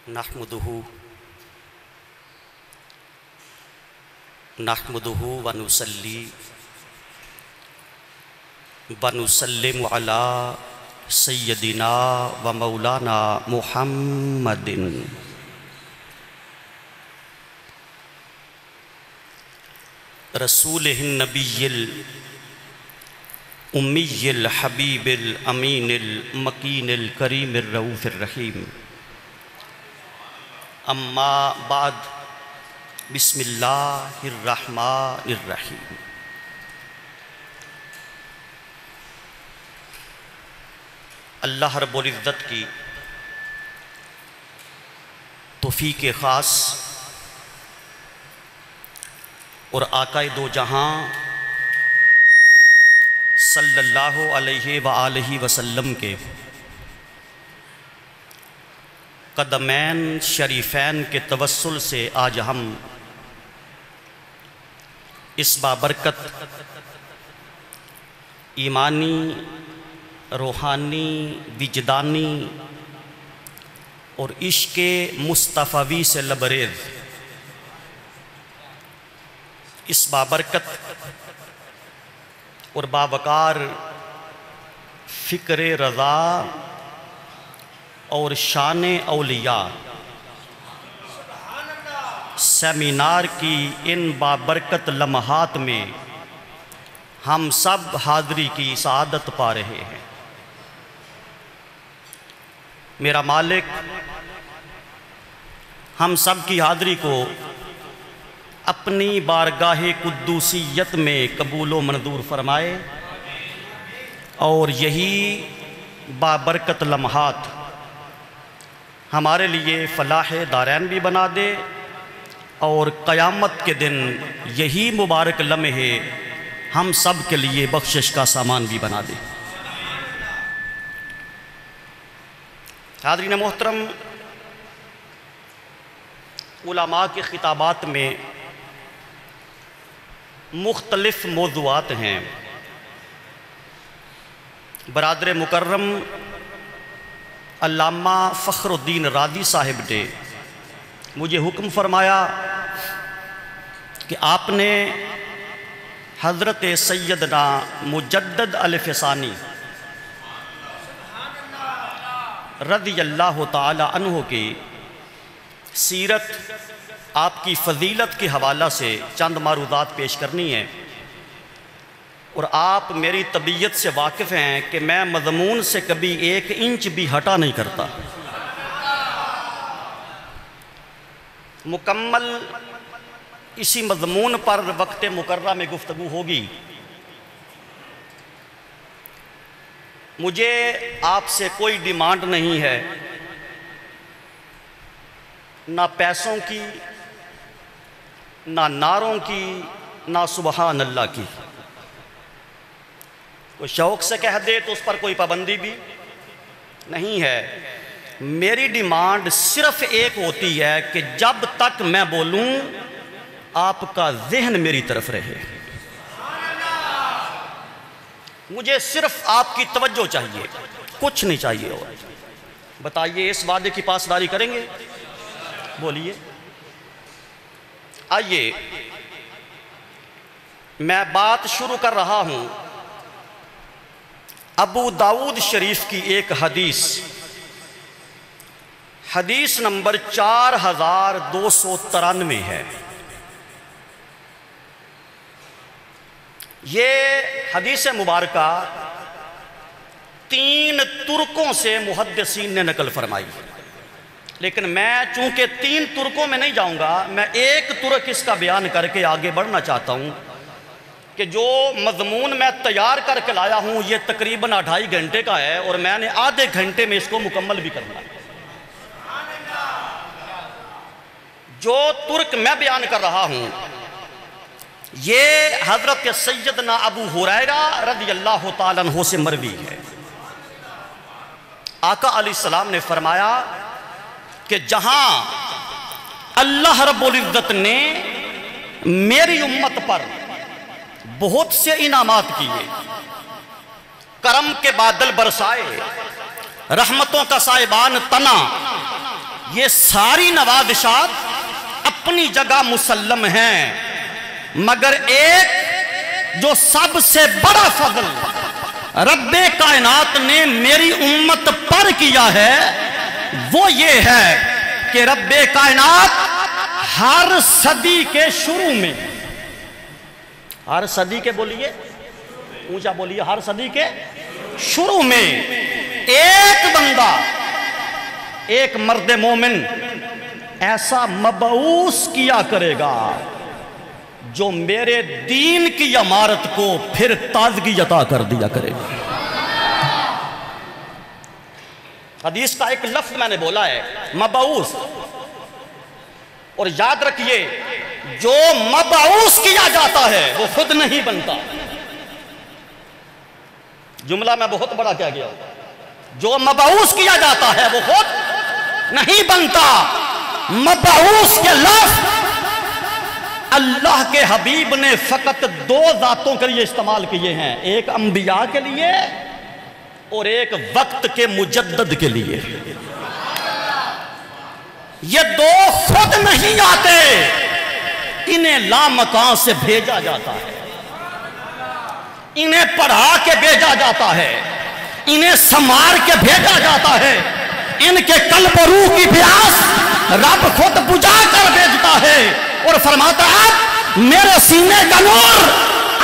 نحمدہ ونصلی ونسلم علی سیدنا و مولانا محمد رسولہ النبی الامی الحبیب الامین المکین الکریم الرؤوف الرحیم اما بعد بسم اللہ الرحمن الرحیم۔ اللہ رب العزت کی توفیق خاص اور آقائے دو جہاں صلی اللہ علیہ وآلہ وسلم کے قدمین شریفین کے توسل سے آج ہم اس بابرکت ایمانی، روحانی، وجدانی اور عشق مصطفی سے لبریز اس بابرکت اور باوقار فکر رضا اور شان اولیاء سیمینار کی ان بابرکت لمحات میں ہم سب حاضری کی سعادت پا رہے ہیں۔ میرا مالک ہم سب کی حاضری کو اپنی بارگاہ قدوسیت میں قبول و منظور فرمائے اور یہی بابرکت لمحات ہمارے لیے فلاح دارین بھی بنا دے اور قیامت کے دن یہی مبارک لمحے ہم سب کے لیے بخشش کا سامان بھی بنا دے۔ حاضرین محترم، علماء کے خطابات میں مختلف موضوعات ہیں۔ برادر مکرم علامہ فخر الدین رازی صاحب نے مجھے حکم فرمایا کہ آپ نے حضرت سیدنا مجدد الفسانی رضی اللہ تعالی عنہ کی سیرت، آپ کی فضیلت کے حوالہ سے چند معروضات پیش کرنی ہے، اور آپ میری طبیعت سے واقف ہیں کہ میں مضمون سے کبھی 1 انچ بھی ہٹا نہیں کرتا۔ مکمل اسی مضمون پر وقت مقررہ میں گفتگو ہوگی۔ مجھے آپ سے کوئی ڈیمانڈ نہیں ہے، نہ پیسوں کی، نہ نعروں کی، نہ سبحان اللہ کی۔ کوئی شوق سے کہہ دے تو اس پر کوئی پابندی بھی نہیں ہے۔ میری ڈیمانڈ صرف ایک ہوتی ہے کہ جب تک میں بولوں آپ کا ذہن میری طرف رہے۔ مجھے صرف آپ کی توجہ چاہیے، کچھ نہیں چاہیے اور۔ بتائیے اس وعدے کی پاسداری کریں گے؟ بولیے۔ آئیے میں بات شروع کر رہا ہوں ابو داؤد شریف کی ایک حدیث نمبر 4293 ہے۔ یہ حدیث مبارکہ 3 ترکوں سے محدثین نے نقل فرمائی، لیکن میں چونکہ 3 ترکوں میں نہیں جاؤں گا، میں ایک ترک اس کا بیان کر کے آگے بڑھنا چاہتا ہوں کہ جو مضمون میں تیار کر کے لایا ہوں یہ تقریباً 2.5 گھنٹے کا ہے، اور میں نے آدھے گھنٹے میں اس کو مکمل بھی کرنا ہے۔ جو ترک میں بیان کر رہا ہوں یہ حضرت سیدنا ابو ہریرہ رضی اللہ تعالیٰ عنہ سے مروی ہے۔ آقا علیہ السلام نے فرمایا کہ جہاں اللہ رب العزت نے میری امت پر بہت سے انعامات کیے، کرم کے بادل برسائے، رحمتوں کا سائبان تنا، یہ ساری نوازشات اپنی جگہ مسلم ہیں، مگر ایک جو سب سے بڑا فضل رب کائنات نے میری امت پر کیا ہے وہ یہ ہے کہ رب کائنات ہر صدی کے شروع میں، ہر صدی کے بولیے اونچا بولیے، ہر صدی کے شروع میں ایک بندہ، ایک مرد مومن ایسا مبعوث کیا کرے گا جو میرے دین کی عمارت کو پھر تازگی عطا کر دیا کرے گا۔ حدیث کا ایک لفظ میں نے بولا ہے مبعوث، اور یاد رکھیے جو مبعوث کیا جاتا ہے وہ خود نہیں بنتا۔ جملہ میں بہت بڑا کہہ گیا، جو مبعوث کیا جاتا ہے وہ خود نہیں بنتا۔ مبعوث کے لفظ اللہ کے حبیب نے فقط دو ذاتوں کے لیے استعمال کیے ہیں، ایک انبیاء کے لیے اور ایک وقت کے مجدد کے لیے۔ یہ دو خود نہیں آتے، انہیں لامکان سے بھیجا جاتا ہے، انہیں پڑھا کے بھیجا جاتا ہے، انہیں سمار کے بھیجا جاتا ہے، ان کے قلب و روح کی پیاس رب خود بجھا کر بھیجتا ہے اور فرماتا ہے میرے سینے کا نور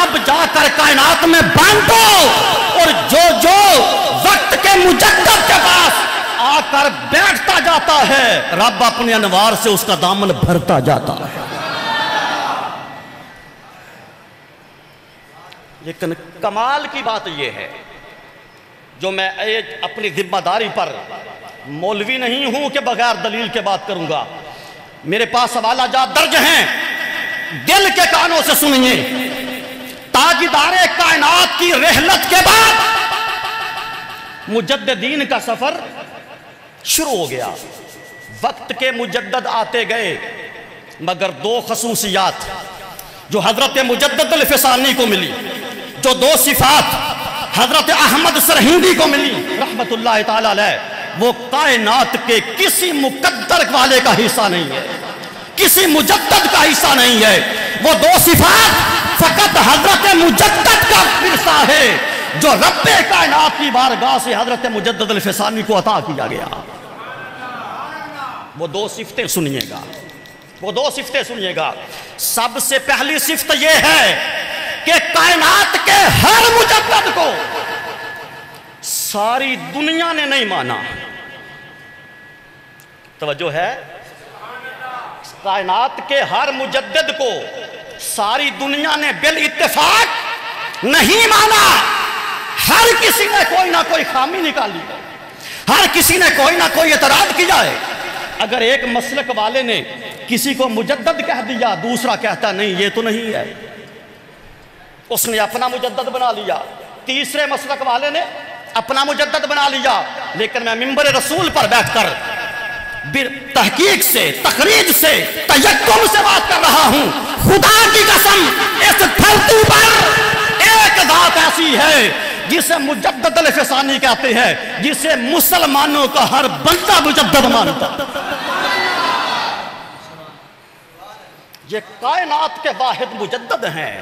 اب جا کر کائنات میں بانٹو، اور جو جو وقت کے مجدد کے پاس آ کر بیٹھتا جاتا ہے رب اپنے انوار سے اس کا دامن بھرتا جاتا ہے۔ لیکن کمال کی بات یہ ہے، جو میں اپنی ذمہ داری پر مولوی نہیں ہوں کہ بغیر دلیل کے بات کروں گا، میرے پاس حوالہ جات درج ہیں، دل کے کانوں سے سنیے۔ تاجدار کائنات کی رحلت کے بعد مجددین کا سفر شروع ہو گیا، وقت کے مجدد آتے گئے، مگر دو خصوصیات جو حضرت مجدد الفسانی کو ملی، جو دو صفات حضرت احمد سرہندی کو ملی رحمت اللہ تعالی علیہ، وہ کائنات کے کسی مقدر والے کا حصہ نہیں ہے، کسی مجدد کا حصہ نہیں ہے۔ وہ دو صفات فقط حضرت مجدد کا ورثہ ہے جو رب کائنات کی بارگاہ سے حضرت مجدد الفسانی کو عطا کیا گیا۔ وہ دو صفتیں سنیے گا، وہ دو صفتیں سنیے گا۔ سب سے پہلی صفت یہ ہے کہ کائنات کے ہر مجدد کو ساری دنیا نے نہیں مانا۔ توجہ ہے؟ کائنات کے ہر مجدد کو ساری دنیا نے بالاتفاق نہیں مانا۔ ہر کسی نے کوئی نہ کوئی خامی نکالی ہے، ہر کسی نے کوئی نہ کوئی اعتراض کیا ہے۔ اگر ایک مسلک والے نے کسی کو مجدد کہہ دیا، دوسرا کہتا نہیں یہ تو نہیں ہے، اس نے اپنا مجدد بنا لیا۔ تیسرے مسلک والے نے اپنا مجدد بنا لیا۔ لیکن میں منبر رسول پر بیٹھ کر تحقیق سے، تخریج سے، تیقن سے بات کر رہا ہوں، خدا کی قسم اس دھرتی پر ایک ذات ایسی ہے جسے مجدد الفسانی کہتے ہیں، جسے مسلمانوں کا ہر بندہ مجدد مانتا۔ یہ کائنات کے واحد مجدد ہیں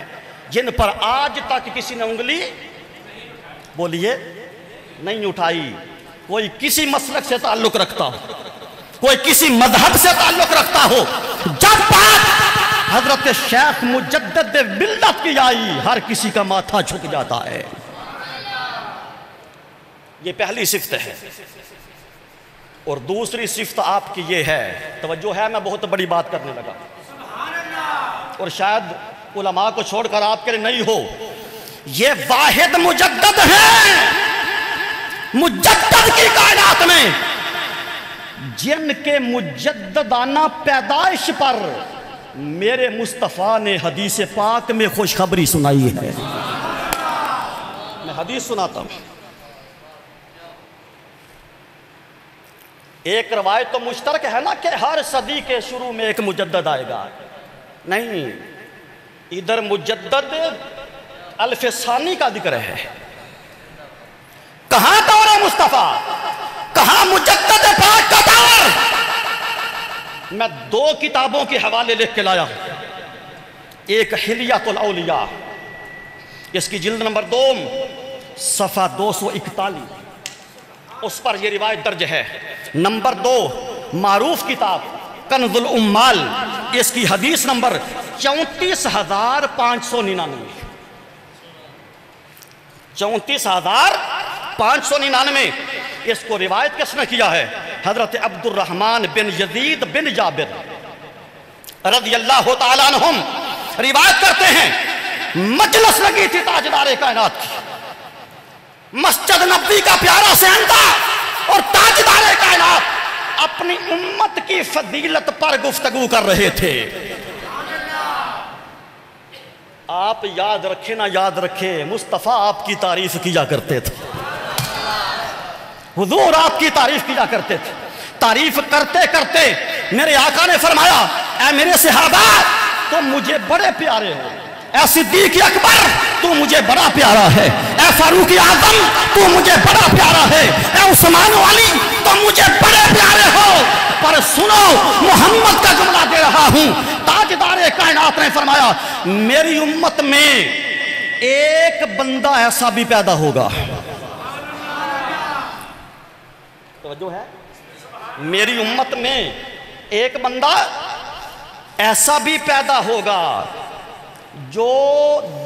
جن پر آج تک کسی نے انگلی بولیے نہیں اٹھائی۔ کوئی کسی مسلک سے تعلق رکھتا ہو، کوئی کسی مذہب سے تعلق رکھتا ہو، جب بات حضرت شیخ مجدد ملت کی آئی ہر کسی کا ماتھا جھک جاتا ہے۔ یہ پہلی صفت ہے۔ اور دوسری صفت آپ کی یہ ہے، توجہ ہے، میں بہت بڑی بات کرنے لگا اور شاید علماء کو چھوڑ کر آپ کے لیے نہیں ہو، یہ واحد مجدد ہے مجدد کی کائنات میں جن کے مجددانہ پیدائش پر میرے مصطفیٰ نے حدیث پاک میں خوشخبری سنائی ہے۔ میں حدیث سناتا ہوں۔ ایک روایت تو مشترک ہے نا کہ ہر صدی کے شروع میں ایک مجدد آئے گا، نہیں، ادھر مجدد الفسانی کا ذکر ہے۔ کہاں دور مصطفیٰ، کہاں مجدد پاک کا دور؟ میں 2 کتابوں کے حوالے لکھ کے لایا ہوں. ایک حلیۃ الاولیاء، اس کی جلد نمبر 2 صفحہ 241، اس پر یہ روایت درج ہے. نمبر 2 معروف کتاب کنز الامال، اس کی حدیث نمبر 34,599. 34,599. اس کو روایت کس نے کیا ہے؟ حضرت عبد الرحمن بن یزید بن جابر رضی اللہ تعالیٰ عنہم روایت کرتے ہیں، مجلس لگی تھی تاجدار کائنات کی، مسجد نبوی کا پیارا صحنہ اور تاجدار کائنات اپنی امت کی فضیلت پر گفتگو کر رہے تھے. آپ یاد رکھیں نہ یاد رکھیں، مصطفیٰ آپ کی تعریف کیا کرتے تھے، حضور آپ کی تعریف کیا کرتے تھے. تعریف کرتے کرتے میرے آقا نے فرمایا، اے میرے صحابہ تم مجھے بڑے پیارے ہو، اے صدیق اکبر تو مجھے بڑا پیارا ہے، اے فاروق اعظم تو مجھے بڑا پیارا ہے، اے عثمان و علی تو مجھے بڑے پیارے ہو. پر سنو، محمد کا جملہ دے رہا ہوں. تاجدار کائنات نے فرمایا، میری امت میں ایک بندہ ایسا بھی پیدا ہوگا. توجہ ہے؟ میری امت میں ایک بندہ ایسا بھی پیدا ہوگا جو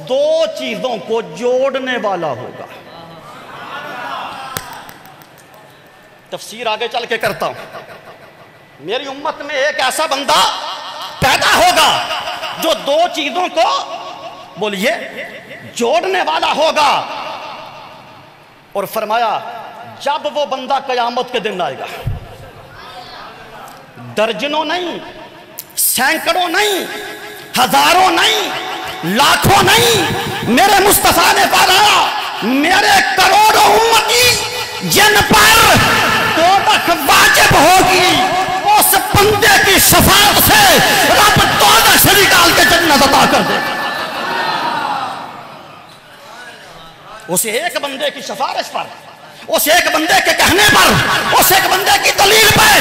2 چیزوں کو جوڑنے والا ہوگا. تفسیر آگے چل کے کرتا ہوں. میری امت میں ایک ایسا بندہ پیدا ہوگا جو 2 چیزوں کو بولیے جوڑنے والا ہوگا. اور فرمایا جب وہ بندہ قیامت کے دن آئے گا، درجنوں نہیں، سینکڑوں نہیں، ہزاروں نہیں، لاکھوں نہیں، میرے مصطفیٰ نے فرمایا میرے کروڑوں امتی جن پر دوزخ واجب ہوگی، اس بندے کی شفاعت سے رب دوزخ سے نکال کے جنت عطا کر دے. اس ایک بندے کی سفارش پر، اس ایک بندے کے کہنے پر، اس ایک بندے کی دلیل پر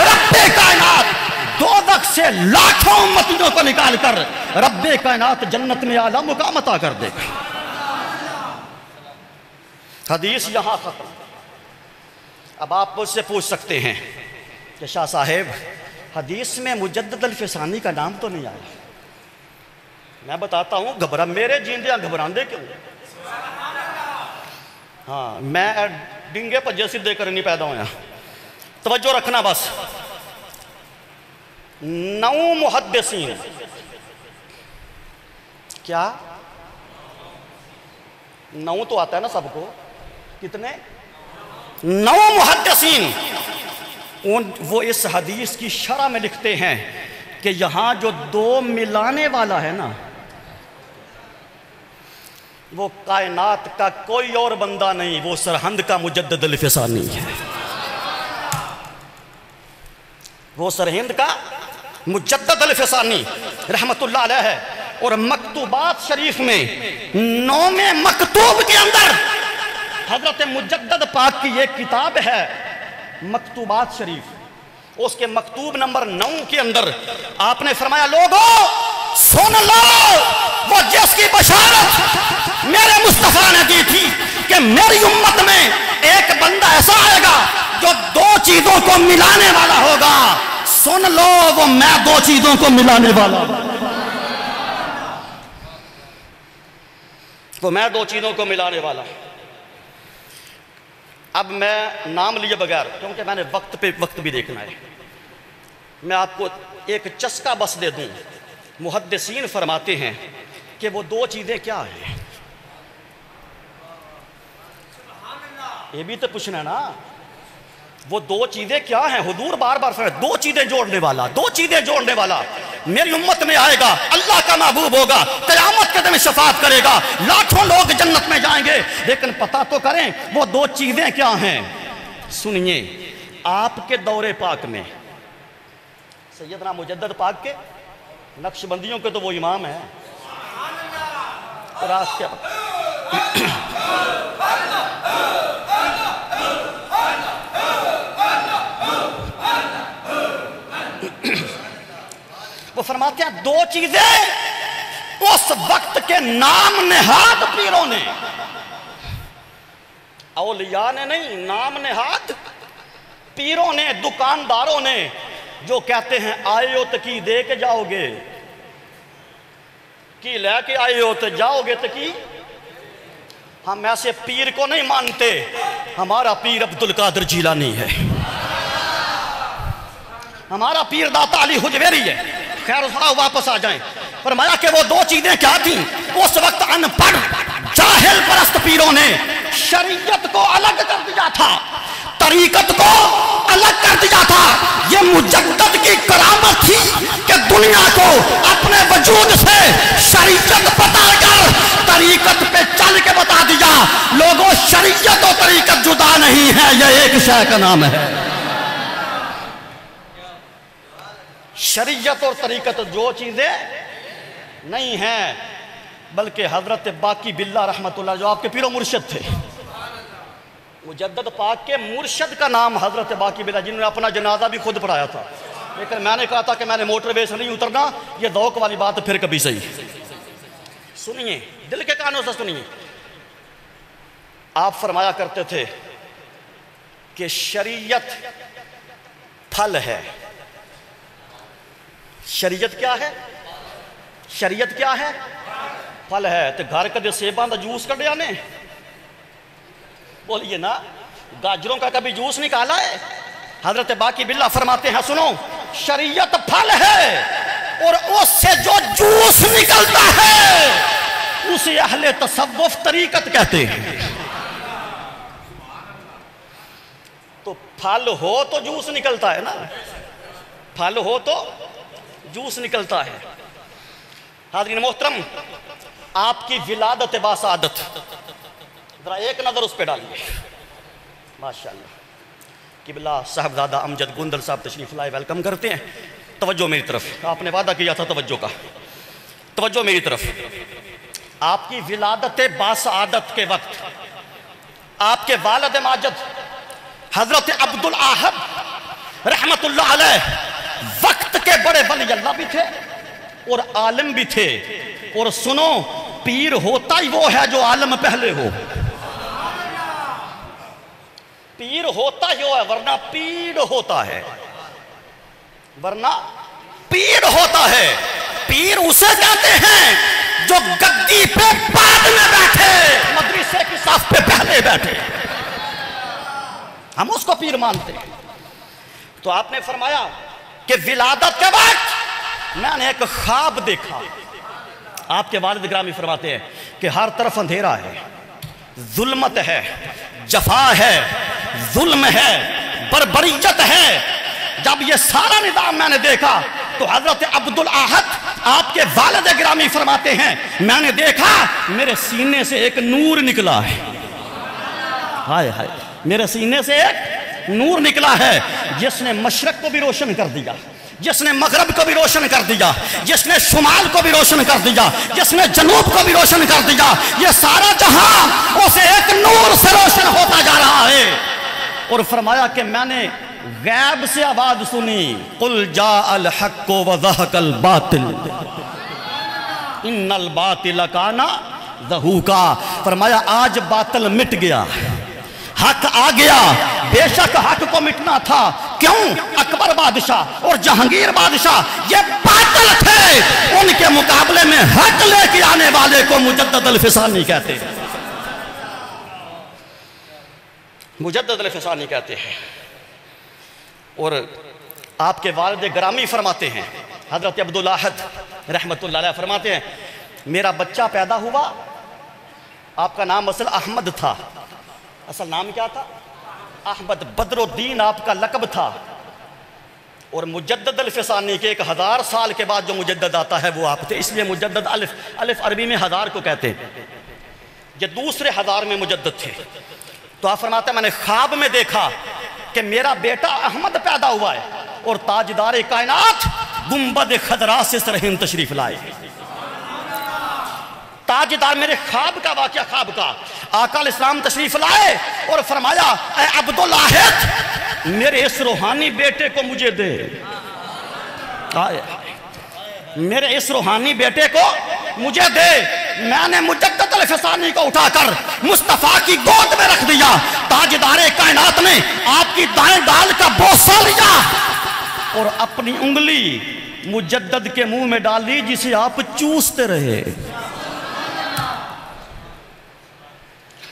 رب کائنات دوزخ سے لاکھوں امتیوں کو نکال کر رب کائنات جنت میں اعلیٰ مقام عطا کر دے گا. حدیث یہاں ختم. اب آپ مجھ سے پوچھ سکتے ہیں کہ شاہ صاحب حدیث میں مجدد الفسانی کا نام تو نہیں آیا. میں بتاتا ہوں، گھبرا میرے جیندیاں گھبراندے کیوں؟ ہاں، میں ڈنگے پر جیسی دے کر نہیں پیدا ہویا. توجہ رکھنا بس. 9 محدثین، کیا 9 تو آتا ہے نا سب کو؟ کتنے؟ 9 محدثین. وہ اس حدیث کی شرح میں لکھتے ہیں کہ یہاں جو 2 ملانے والا ہے نا، وہ کائنات کا کوئی اور بندہ نہیں، وہ سرہند کا مجدد الفسانی ہے. وہ سرہند کا مجدد الفسانی رحمت اللہ علیہ ہے. اور مکتوبات شریف میں 9ویں مکتوب کے اندر حضرت مجدد پاک کی ایک کتاب ہے مکتوبات شریف، اس کے مکتوب نمبر 9 کے اندر آپ نے فرمایا، لوگو سن لو، وہ جس کی بشارت میرے مصطفیٰ نے دی تھی کہ میری امت میں ایک بندہ ایسا آئے گا جو 2 چیزوں کو ملانے والا ہوگا. سن لو، وہ میں 2 چیزوں کو ملانے والا ہوں. وہ میں 2 چیزوں کو ملانے والا ہوں. اب میں نام لیے بغیر، کیونکہ میں نے وقت پہ وقت بھی دیکھنا ہے، میں آپ کو ایک چسکا بس دے دوں. محدثین فرماتے ہیں کہ وہ 2 چیزیں کیا ہیں؟ یہ بھی تو پوچھنا ہے نا. وہ 2 چیزیں کیا ہیں؟ حضور بار بار فرماتے ہیں 2 چیزیں جوڑنے والا، 2 چیزیں جوڑنے والا. میری امت میں آئے گا، اللہ کا محبوب ہوگا، قیامت کے دن شفاعت کرے گا، لاکھوں لوگ جنت میں جائیں گے. لیکن پتہ تو کریں وہ 2 چیزیں کیا ہیں. سنیے، آپ کے دور پاک میں سیدنا مجدد پاک کے نقش بندیوں کے تو وہ امام ہیں. اور آج کیا وہ فرماتے ہیں دو چیزیں اس وقت کے نام نہاد پیروں نے، اولیاء نے نہیں، نام نہاد پیروں نے، دکانداروں نے، جو کہتے ہیں آئے ہو تو کی دے کے جاؤ گے، کی لے کے آئے ہو تو جاؤ گے تو کی۔ ہم ایسے پیر کو نہیں مانتے، ہمارا پیر عبدالقادر جیلانی ہے، ہمارا پیر داتا علی حجویری ہے۔ خیر واپس آ جائیں۔ فرمایا کہ وہ دو چیزیں کیا تھیں؟ اس وقت ان پڑھ جاہل پرست پیروں نے شریعت کو الگ کر دیا تھا، طریقت کو الگ کر دیا تھا۔ یہ مجدد کی کرامت تھی کہ دنیا کو اپنے وجود سے شریعت بتا کر طریقت پہ چل کے بتا دیا، لوگوں شریعت و طریقت جدا نہیں ہے، یہ ایک شے کا نام ہے۔ شریعت اور طریقت جو چیزیں نہیں ہیں، بلکہ حضرت باقی باللہ رحمت اللہ جو آپ کے پیر و مرشد تھے، مجدد پاک کے مرشد کا نام حضرت باقی باللہ، جنہوں نے اپنا جنازہ بھی خود پڑھایا تھا۔ لیکن میں نے کہا تھا کہ میں نے موٹر وے سے نہیں اترنا، یہ ذوق والی بات پھر کبھی صحیح سنیے، دل کے کانوں سے سنیے۔ آپ فرمایا کرتے تھے کہ شریعت پھل ہے۔ شریعت کیا ہے؟ شریعت کیا ہے؟ پھل ہے۔ تو گھر کا جو سیباں دا جوس کر دیا نے، بولیے نا، گاجروں کا کبھی جوس نکالا ہے؟ حضرت باقی باللہ فرماتے ہیں سنو، شریعت پھل ہے اور اس سے جو جوس نکلتا ہے اسے اہل تصوف طریقت کہتے ہیں۔ تو پھل ہو تو جوس نکلتا ہے نا، پھل ہو تو جوس نکلتا ہے۔ حاضرین محترم، آپ کی ولادت باسعادت ذرا ایک نظر اس پہ ڈالیے۔ ماشاءاللہ، قبلہ صاحبزادہ امجد گندل صاحب تشریف لائے، ویلکم کرتے ہیں۔ توجہ میری طرف، آپ نے وعدہ کیا تھا توجہ کا، توجہ میری طرف۔ آپ کی ولادت باسعادت کے وقت آپ کے والد ماجد حضرت عبدالاحد رحمت اللہ علیہ وقت کے بڑے ولی اللہ بھی تھے اور عالم بھی تھے۔ اور سنو، پیر ہوتا ہی وہ ہے جو عالم پہلے ہو، پیر ہوتا ہی وہ ہے، ورنہ پیر ہوتا ہے، ورنہ پیر ہوتا ہے۔ پیر اسے کہتے ہیں جو گدی پہ بعد میں بیٹھے، مدرسے کی صف پہ پہلے بیٹھے، ہم اس کو پیر مانتے ہیں۔ تو آپ نے فرمایا کہ ولادت کے وقت میں نے ایک خواب دیکھا۔ آپ کے والد گرامی فرماتے ہیں کہ ہر طرف اندھیرا ہے، ظلمت ہے، جفا ہے، ظلم ہے، بربریت ہے۔ جب یہ سارا نظام میں نے دیکھا تو حضرت عبدالاحد آپ کے والد گرامی فرماتے ہیں میں نے دیکھا میرے سینے سے ایک نور نکلا ہے۔ ہائے ہائے، میرے سینے سے ایک نور نکلا ہے جس نے مشرق کو بھی روشن کر دیا، جس نے مغرب کو بھی روشن کر دیا، جس نے شمال کو بھی روشن کر دیا، جس نے جنوب کو بھی روشن کر دیا۔ یہ سارا جہاں اسے ایک نور سے روشن ہوتا جا رہا ہے۔ اور فرمایا کہ میں نے غیب سے آواز سنی، قل جاء الحق وزہق الباطل ان الباطل کان زہوقا۔ فرمایا آج باطل مٹ گیا، حق آ گیا۔ بے شک حق کو مٹنا تھا، کیوں؟ اکبر بادشاہ اور جہانگیر بادشاہ یہ باطل تھے، ان کے مقابلے میں حق لے کے آنے والے کو مجدد الفسانی کہتے ہیں، مجدد الفسانی کہتے ہیں۔ اور آپ کے والد گرامی فرماتے ہیں، حضرت عبدالاحد رحمت اللہ علیہ فرماتے ہیں میرا بچہ پیدا ہوا، آپ کا نام اصل احمد تھا۔ اصل نام کیا تھا؟ احمد بدر الدین آپ کا لقب تھا۔ اور مجدد الفسانی کے 1000 سال کے بعد جو مجدد آتا ہے وہ آپ تھے، اس لیے مجدد الف عربی میں 1000 کو کہتے ہیں، یہ دوسرے 1000 میں مجدد تھے۔ تو آپ فرماتے ہیں میں نے خواب میں دیکھا کہ میرا بیٹا احمد پیدا ہوا ہے اور تاجدار کائنات گنبد خضرا سے سرہند تشریف لائے۔ تاجدار، میرے خواب کا واقعہ، خواب کا آقا علیہ السلام تشریف لائے اور فرمایا اے عبدالاحد میرے اس روحانی بیٹے کو مجھے دے۔ میرے اس روحانی بیٹے کو مجھے دے۔ میں نے مجدد الفسانی کو اٹھا کر مصطفیٰ کی گود میں رکھ دیا۔ تاجدار کائنات نے آپ کی دائیں ڈال کا بوسہ لیا اور اپنی انگلی مجدد کے منہ میں ڈالی جسے آپ چوستے رہے۔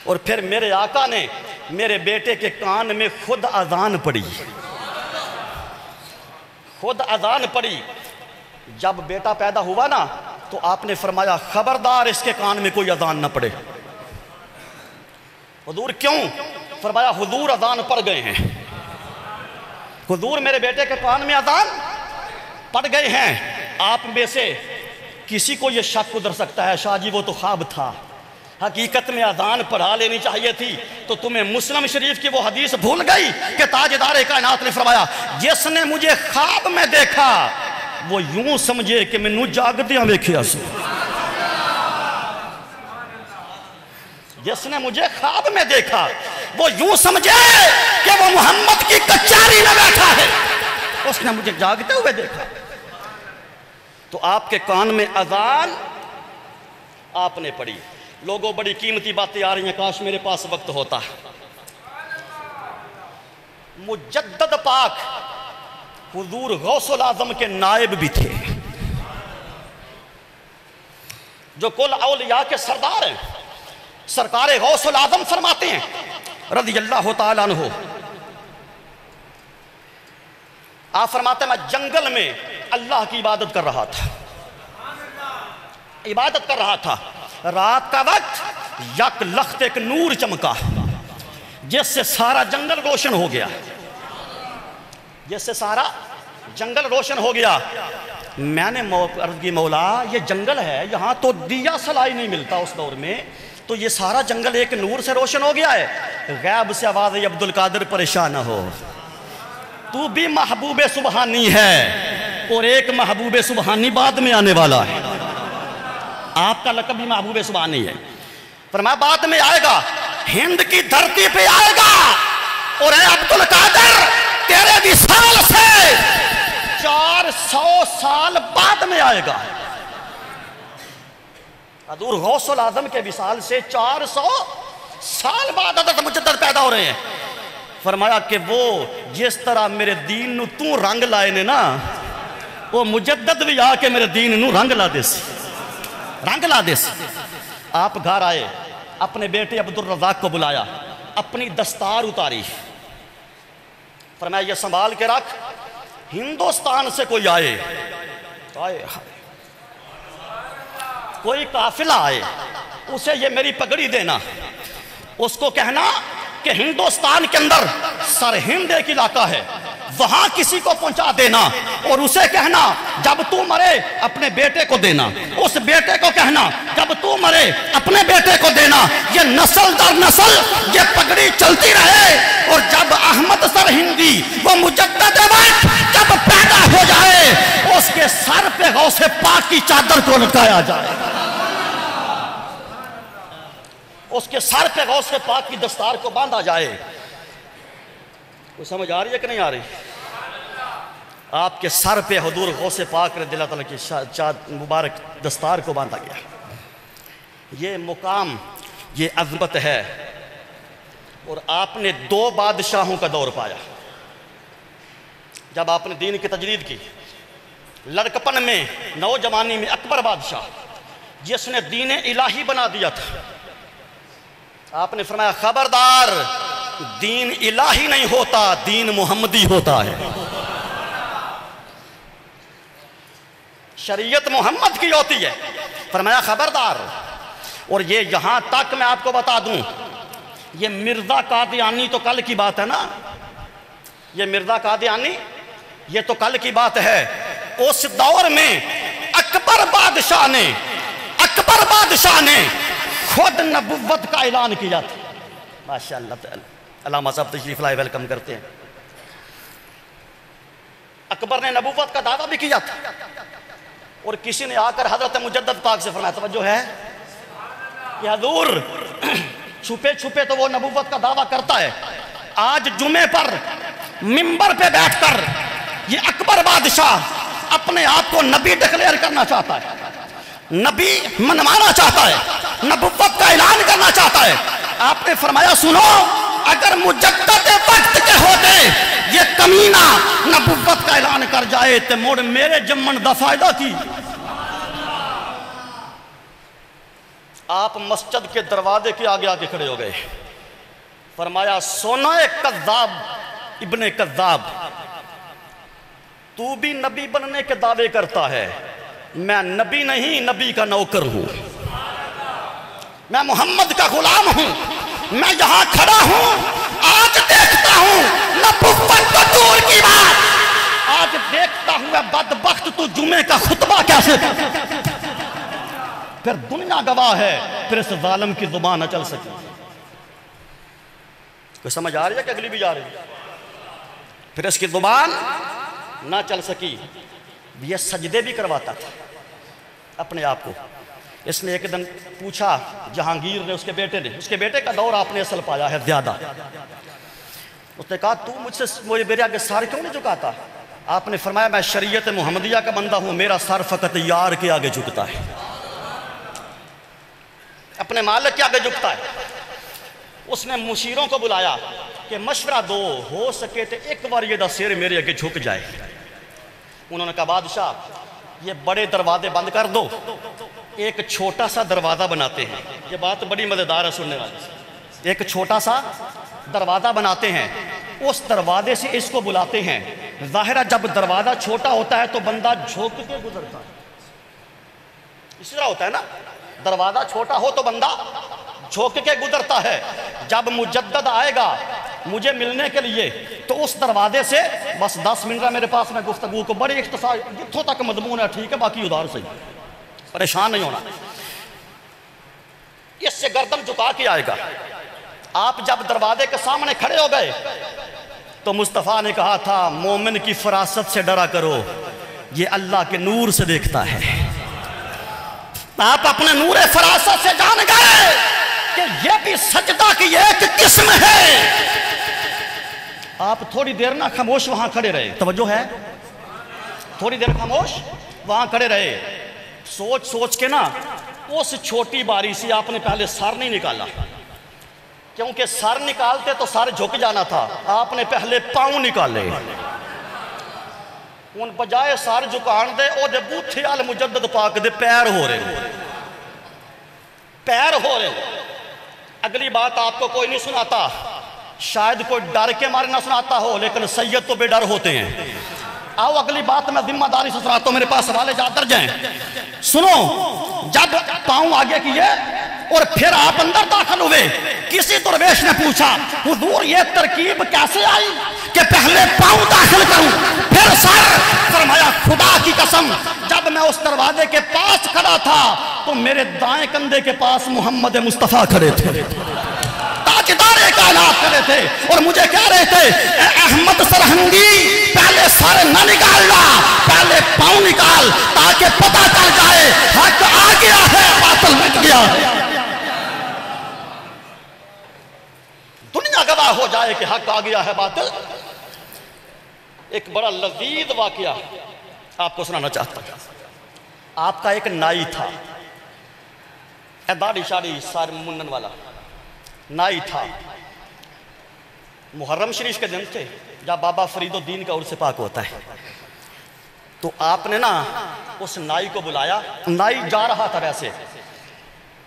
اور پھر میرے آقا نے میرے بیٹے کے کان میں خود اذان پڑھی، خود اذان پڑھی۔ جب بیٹا پیدا ہوا نا تو آپ نے فرمایا خبردار اس کے کان میں کوئی اذان نہ پڑے۔ حضور کیوں؟ فرمایا حضور اذان پڑھ گئے ہیں، حضور میرے بیٹے کے کان میں اذان پڑھ گئے ہیں۔ آپ میں سے کسی کو یہ شک گزر سکتا ہے شاہ جی وہ تو خواب تھا، حقیقت میں اذان پڑھا لینی چاہیے تھی۔ تو تمہیں مسلم شریف کی وہ حدیث بھول گئی کہ تاجدار کائنات نے فرمایا جس نے مجھے خواب میں دیکھا وہ یوں سمجھے کہ میں نو جاگدیاں ویکھیا سی۔ جس نے مجھے خواب میں دیکھا وہ یوں سمجھے کہ وہ محمد کی کچاری میں بیٹھا ہے، اس نے مجھے جاگتے ہوئے دیکھا۔ تو آپ کے کان میں اذان آپ نے پڑھی۔ لوگوں بڑی قیمتی باتیں آ رہی ہیں، کاش میرے پاس وقت ہوتا۔ مجدد پاک حضور غوث الاعظم کے نائب بھی تھے، جو کل اولیاء کے سردار ہیں۔ سرکار غوث الاعظم فرماتے ہیں رضی اللہ تعالیٰ عنہ، آپ فرماتے ہیں میں جنگل میں اللہ کی عبادت کر رہا تھا، عبادت کر رہا تھا۔ رات کا وقت یک لخت ایک نور چمکا جس سے سارا جنگل روشن ہو گیا، جس سے سارا جنگل روشن ہو گیا۔ میں نے عرض کی مولا یہ جنگل ہے، یہاں تو دیا سلائی نہیں ملتا اس دور میں، تو یہ سارا جنگل ایک نور سے روشن ہو گیا ہے۔ غیب سے آواز ہے عبد القادر پریشان نہ ہو، تو بھی محبوب سبحانی ہے اور ایک محبوب سبحانی بعد میں آنے والا ہے، آپ کا لقب بھی محبوب سبحانی ہے۔ فرمایا بعد میں آئے گا، ہند کی دھرتی پہ آئے گا، اور اے عبد القادر تیرے وصال سے 400 سال بعد میں آئے گا۔ حضور غوث الاعظم کے وصال سے 400 سال بعد حضرت مجدد پیدا ہو رہے ہیں۔ فرمایا کہ وہ جس طرح میرے دین نو تو رنگ لائے نے نا، وہ مجدد بھی آ کے میرے دین نو رنگ لا دے سی، رنگ لا دے سی۔ آپ گھر آئے، اپنے بیٹے عبد الرزاق کو بلایا، اپنی دستار اتاری، فرمایا یہ سنبھال کے رکھ، ہندوستان سے کوئی آئے، کوئی قافلہ آئے، اسے یہ میری پگڑی دینا، اس کو کہنا کہ ہندوستان کے اندر سرہند ایک علاقہ ہے، وہاں کسی کو پہنچا دینا، اور اسے کہنا جب تو مرے اپنے بیٹے کو دینا، اس بیٹے کو کہنا جب تو مرے اپنے بیٹے کو دینا، یہ نسل در نسل یہ پگڑی چلتی رہے، اور جب احمد سرہندی وہ مجدد وقت جب پیدا ہو جائے اس کے سر پہ غوث پاک کی چادر کو لٹکایا جائے، اس کے سر پہ غوث پاک کی دستار کو باندھا جائے۔ وہ سمجھ آ رہی ہے کہ نہیں آ رہی؟ آپ کے سر پہ حضور غوث پاک رضی اللہ تعالیٰ کی مبارک دستار کو باندھا گیا۔ یہ مقام، یہ عظمت ہے، اور آپ نے 2 بادشاہوں کا دور پایا۔ جب آپ نے دین کی تجدید کی، لڑکپن میں نوجوانی میں اکبر بادشاہ جس نے دین الہی بنا دیا تھا، آپ نے فرمایا خبردار دین الہی نہیں ہوتا، دین محمدی ہوتا ہے، شریعت محمد کی ہوتی ہے۔ فرمایا خبردار۔ اور یہ یہاں تک میں آپ کو بتا دوں، یہ مرزا قادیانی تو کل کی بات ہے نا، یہ مرزا قادیانی یہ تو کل کی بات ہے۔ اس دور میں اکبر بادشاہ نے خود نبوت کا اعلان کیا تھا۔ ماشاءاللہ تعالی، علامہ صاحب تشریف لائے، ویلکم کرتے ہیں۔ اکبر نے نبوت کا دعویٰ بھی کیا تھا، اور کسی نے آ کر حضرت مجدد پاک سے فرمایا، توجہ ہے کہ حضور چھپے چھپے تو وہ نبوت کا دعویٰ کرتا ہے، آج جمعے پر منبر پہ بیٹھ کر یہ اکبر بادشاہ اپنے آپ کو نبی ڈکلیئر کرنا چاہتا ہے، نبی منوانا چاہتا ہے، نبوت کا اعلان کرنا چاہتا ہے۔ آپ نے فرمایا سنو، اگر مجدد وقت کے ہوتے یہ کمینہ نبوت کا اعلان کر جائے تو موڑ میرے جمن دا فائدہ کی۔ آپ مسجد کے دروازے کے آگے آگے کھڑے ہو گئے، فرمایا سونا کذاب ابن کذاب، تو بھی نبی بننے کے دعوے کرتا ہے، میں نبی نہیں نبی کا نوکر ہوں، میں محمد کا غلام ہوں، میں یہاں کھڑا ہوں، آج دیکھتا ہوں نبوت کو دور کی بات، آج دیکھتا ہوں اے بدبخت تو جمعے کا خطبہ کیسے کرتا، پھر دنیا گواہ ہے، پھر اس ظالم کی زبان نہ چل سکی۔ کوئی سمجھ آ رہی ہے کہ اگلی بھی جا رہی ہے؟ پھر اس کی زبان نہ چل سکی، یہ سجدے بھی کرواتا تھا اپنے آپ کو۔ اس نے ایک دن پوچھا جہانگیر نے، اس کے بیٹے کا دور آپ نے اصل پایا ہے زیادہ، اس نے کہا تو مجھ سے میرے آگے سر کیوں نہیں جھکاتا؟ آپ نے فرمایا میں شریعت محمدیہ کا بندہ ہوں، میرا سر فقط یار کے آگے جھکتا ہے، اپنے مالک کے آگے جھکتا ہے۔ اس نے مشیروں کو بلایا کہ مشورہ دو، ہو سکے تو ایک بار یہ دا سیر میرے آگے جھک جائے۔ انہوں نے کہا بادشاہ یہ بڑے دروازے بند کر دو، ایک چھوٹا سا دروازہ بناتے ہیں۔ یہ بات بڑی مزیدار ہے سننے والے، ایک چھوٹا سا دروازہ بناتے ہیں، اس دروازے سے اس کو بلاتے ہیں۔ ظاہرہ جب دروازہ چھوٹا ہوتا ہے تو بندہ جھوک کے گزرتا ہے، اسی طرح ہوتا ہے نا، دروازہ چھوٹا ہو تو بندہ جھوک کے گزرتا ہے۔ جب مجدد آئے گا مجھے ملنے کے لیے تو اس دروازے سے بس 10 منٹ میرے پاس میں گفتگو کو بڑی اختصار، جتھوں تک مضمون ہے ٹھیک ہے، باقی ادھار سے پریشان نہیں ہونا، اس سے گردن جھکا کے آئے گا۔ آپ جب دروازے کے سامنے کھڑے ہو گئے تو مصطفیٰ نے کہا تھا مومن کی فراست سے ڈرا کرو، یہ اللہ کے نور سے دیکھتا ہے۔ آپ اپنے نور فراست سے جان گئے کہ یہ بھی سجدہ کی ایک قسم ہے۔ آپ تھوڑی دیر نہ خاموش وہاں کھڑے رہے، توجہ ہے، تھوڑی دیر خاموش وہاں کھڑے رہے، سوچ سوچ کے نا اس چھوٹی باری سے آپ نے پہلے سر نہیں نکالا، کیونکہ سر نکالتے تو سر جھک جانا تھا، آپ نے پہلے پاؤں نکالے، ان بجائے سر جھکان دے او دے بوتھے آل مجدد پاک دے پیر ہو رہے، پیر ہو رہے۔ اگلی بات آپ کو کوئی نہیں سناتا، شاید کوئی ڈر کے مارے نہ سناتا ہو، لیکن سید تو بے ڈر ہوتے ہیں۔ آؤ اگلی بات میں ذمہ داری سے سناتا ہوں، میرے پاس حوالے جا در جائیں۔ سنو، جب پاؤں آگے کیے اور پھر آپ اندر داخل ہوئے، کسی درویش نے پوچھا حضور یہ ترکیب کیسے آئی کہ پہلے پاؤں داخل کروں پھر سر؟ فرمایا خدا کی قسم جب میں اس دروازے کے پاس کھڑا تھا تو میرے دائیں کندھے کے پاس محمد مصطفیٰ کھڑے تھے، تاجدار کائنات کھڑے تھے، اور مجھے کہہ رہے تھے اے احمد سرہنگی پہلے سر نہ نکالنا، پہلے پاؤں نکال تاکہ پتہ چل جائے حق آ گیا ہے باطل مٹ گیا ہے، دنیا گواہ ہو جائے کہ حق آ گیا ہے باطل۔ ایک بڑا لذیذ واقعہ آپ کو سنانا چاہتا ہوں۔ آپ کا ایک نائی تھا، داڑھی شاڑھی سار منن والا نائی تھا۔ محرم شریف کے دن تھے جب بابا فرید الدین کا عرس پاک ہوتا ہے، تو آپ نے نا اس نائی کو بلایا، نائی جا رہا تھا ویسے،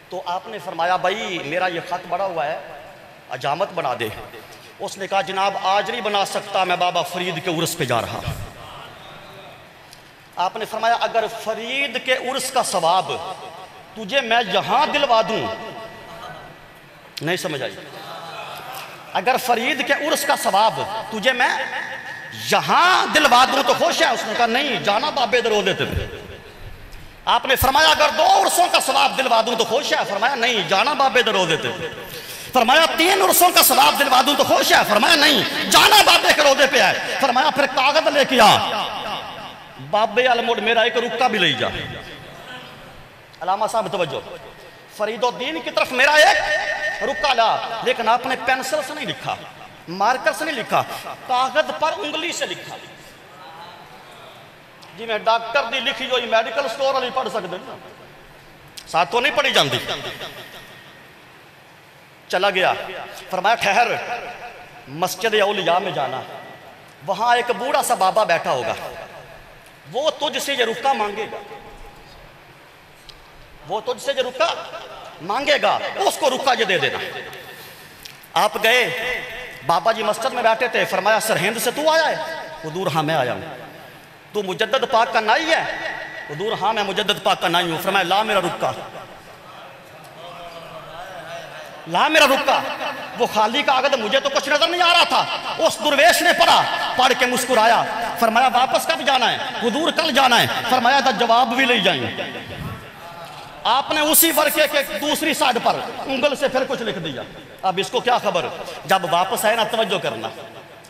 تو آپ نے فرمایا بھائی میرا یہ خط بڑا ہوا ہے عجامت بنا دے۔ اس نے کہا جناب آج نہیں بنا سکتا، میں بابا فرید کے عرس پہ جا رہا۔ آپ نے فرمایا اگر فرید کے عرس کا ثواب تجھے میں یہاں دلوا دوں، نہیں سمجھ آئی، اگر فرید کے عرس کا ثواب تجھے میں یہاں دلوا دوں تو خوش ہے؟ اس نے کہا نہیں، جانا بابے دروازے تھے۔ آپ نے فرمایا اگر 2 عرسوں کا ثواب دلوا دوں تو خوش ہے؟ فرمایا نہیں، جانا بابے دروازے تھے۔ فرمایا 3 عرسوں کا ثواب دلوا دوں تو خوش ہے؟ فرمایا نہیں، جانا بابے کے روزے پہ ہے۔ فرمایا پھر کاغذ لے کے آ، بابے الموڑ میرا ایک رکا بھی لے جا۔ علامہ صاحب توجہ، فرید الدین کی طرف میرا ایک رکا لا، لیکن آپ نے پینسل سے نہیں لکھا، مارکر سے نہیں لکھا، کاغذ پر انگلی سے لکھا۔ جی میں ڈاکٹر دی لکھی ہوئی میڈیکل سٹور والی پڑھ سکتے ہیں، ساتھ تو نہیں پڑھی جاندی۔ چلا گیا، فرمایا ٹھہر، مسجد اولیاء میں جانا، وہاں ایک بوڑھا سا بابا بیٹھا ہوگا، وہ تجھ سے یہ رکا مانگے گا، وہ تجھ سے یہ رکا مانگے گا، اس کو رکا یہ دے دینا۔ آپ گئے، بابا جی مسجد میں بیٹھے تھے، فرمایا سرہند سے تو آیا ہے؟ حضور ہاں میں آیا ہوں۔ تو مجدد پاک کا نائی ہے؟ حضور ہاں میں مجدد پاک کا نائی ہوں۔ فرمایا لا میرا رکا، لا میرا رکا۔ وہ خالی کاغذ، مجھے تو کچھ نظر نہیں آ رہا تھا، اس درویش نے پڑھا، پڑھ کے مسکرایا، فرمایا واپس کب جانا ہے؟ حضور کل جانا ہے۔ فرمایا تھا جواب بھی لے جائیں۔ آپ نے اسی ورقے کے دوسری سائڈ پر انگل سے پھر کچھ لکھ دیا۔ اب اس کو کیا خبر؟ جب واپس آئے نا توجہ کرنا،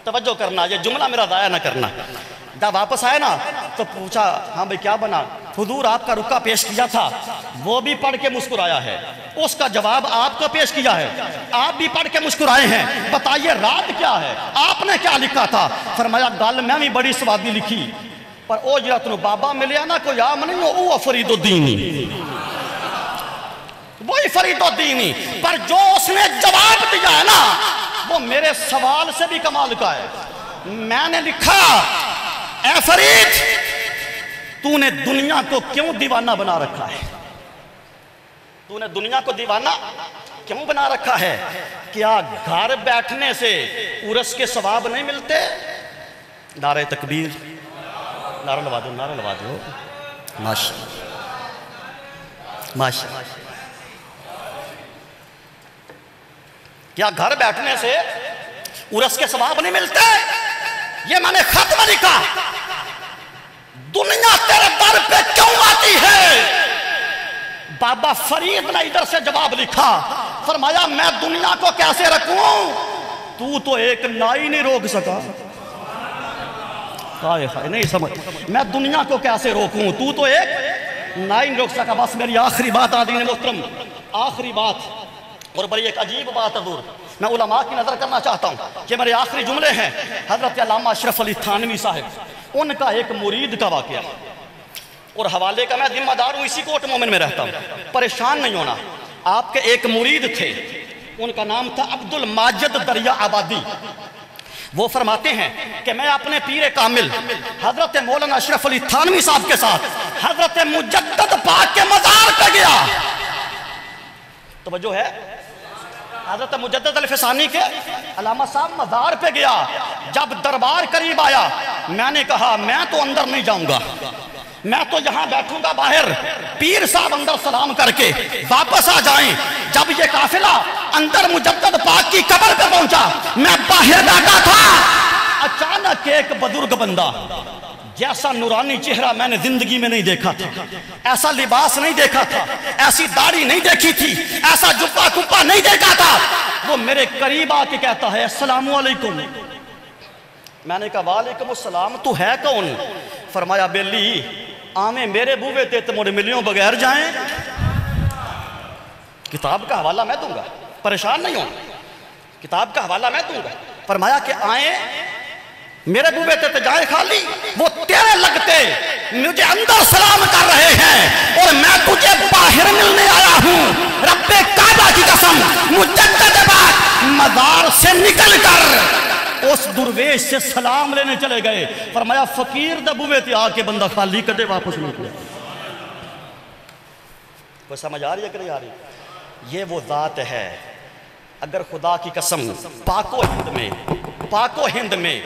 توجہ کرنا، یہ جملہ میرا ضائع نہ کرنا۔ جب واپس آئے نا تو پوچھا ہاں بھئی کیا بنا؟ حضور آپ کا رکا پیش کیا تھا، وہ بھی پڑھ کے مسکرایا ہے، اس کا جواب آپ کو پیش کیا ہے، آپ بھی پڑھ کے مسکرائے ہیں، بتائیے رات کیا ہے؟ آپ نے کیا لکھا تھا؟ فرمایا گل میں بھی بڑی سوادی لکھی، پر او جڑا تنوں بابا ملیا نا کوئی عام نہیں، او فرید الدینی، وہی فرید الدینی، پر جو اس نے جواب دیا ہے نا وہ میرے سوال سے بھی کمال کا ہے۔ میں نے لکھا اے فرید تو نے دنیا کو کیوں دیوانہ بنا رکھا ہے؟ تو نے دنیا کو دیوانہ کیوں بنا رکھا ہے؟ کیا گھر بیٹھنے سے عرس کے ثواب نہیں ملتے؟ نعرہ تکبیر، نعرہ لوا دو، نعرہ لوا دو، ماشاءاللہ ماشاءاللہ۔ کیا گھر بیٹھنے سے عرس کے ثواب نہیں ملتے؟ یہ میں نے خط میں لکھا، دنیا تیرے در پہ کیوں آتی ہے؟ بابا فرید نے ادھر سے جواب لکھا، فرمایا میں دنیا کو کیسے رکھوں؟ تو ایک نائی نہیں روک سکا۔ نہیں سمجھ، میں دنیا کو کیسے روکوں؟ تو ایک نائی نہیں روک سکا۔ بس میری آخری بات عزیزان محترم، آخری بات، اور بڑی ایک عجیب بات حضور، میں علماء کی نظر کرنا چاہتا ہوں کہ میرے آخری جملے ہیں۔ حضرت علامہ اشرف علی تھانوی صاحب، ان کا ایک مرید کا واقعہ، اور حوالے کا میں ذمہ دار ہوں، اسی کوٹ مومن میں رہتا ہوں، پریشان نہیں ہونا۔ آپ کے ایک مرید تھے، ان کا نام تھا عبد الماجد دریا آبادی۔ وہ فرماتے ہیں کہ میں اپنے پیر کامل حضرت مولانا اشرف علی تھانوی صاحب کے ساتھ حضرت مجدد پاک کے مزار پہ گیا۔ توجہ ہے؟ حضرت مجدد الفسانی کے علامہ صاحب مزار پہ گیا۔ جب دربار قریب آیا، میں نے کہا میں تو اندر نہیں جاؤں گا، میں تو یہاں بیٹھوں گا باہر، پیر صاحب اندر سلام کر کے واپس آ جائیں۔ جب یہ قافلہ اندر مجدد پاک کی قبر پہ پہنچا، میں باہر بیٹھا تھا، اچانک ایک بزرگ بندہ، جیسا نورانی چہرہ میں نے زندگی میں نہیں دیکھا تھا، ایسا لباس نہیں دیکھا تھا، ایسی داڑھی نہیں دیکھی تھی، ایسا جبہ کپا نہیں دیکھا تھا، وہ میرے قریب آ کے کہتا ہے السلام علیکم۔ میں نے کہا وعلیکم السلام، تو ہے کون؟ فرمایا بیلی آمیں میرے بوے تے تمہارے ملیوں بغیر جائیں۔ کتاب کا حوالہ میں دوں گا، پریشان نہیں ہوں، کتاب کا حوالہ میں دوں گا۔ فرمایا کہ آئیں میرے بوے تے جائیں خالی، وہ تیرے لگتے مجھے اندر سلام کر رہے ہیں اور میں تجھے باہر ملنے آیا ہوں۔ رب کعبہ کی قسم، مجدد پاک مزار سے نکل کر اس درویش سے سلام لینے چلے گئے۔ فرمایا فقیر دے بوے تے آ کے بندہ خالی کدے واپس نہیں کیا۔ کوئی سمجھ آ رہی ہے کہ نہیں آ رہی؟ یہ وہ ذات ہے، اگر خدا کی قسم پاک و ہند میں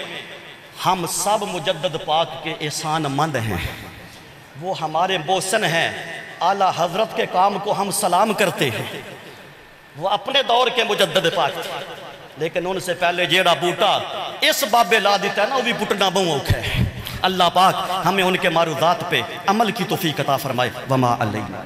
ہم سب مجدد پاک کے احسان مند ہیں، وہ ہمارے محسن ہیں، اعلیٰ حضرت کے کام کو ہم سلام کرتے ہیں، وہ اپنے دور کے مجدد پاک تھے، لیکن ان سے پہلے جیڑا بوٹا اس بابے لا دیتا ہے نا، وہ بھی پٹنا بہت ہے۔ اللہ پاک ہمیں ان کے معروضات پہ عمل کی توفیق عطا فرمائے۔ وما علینا۔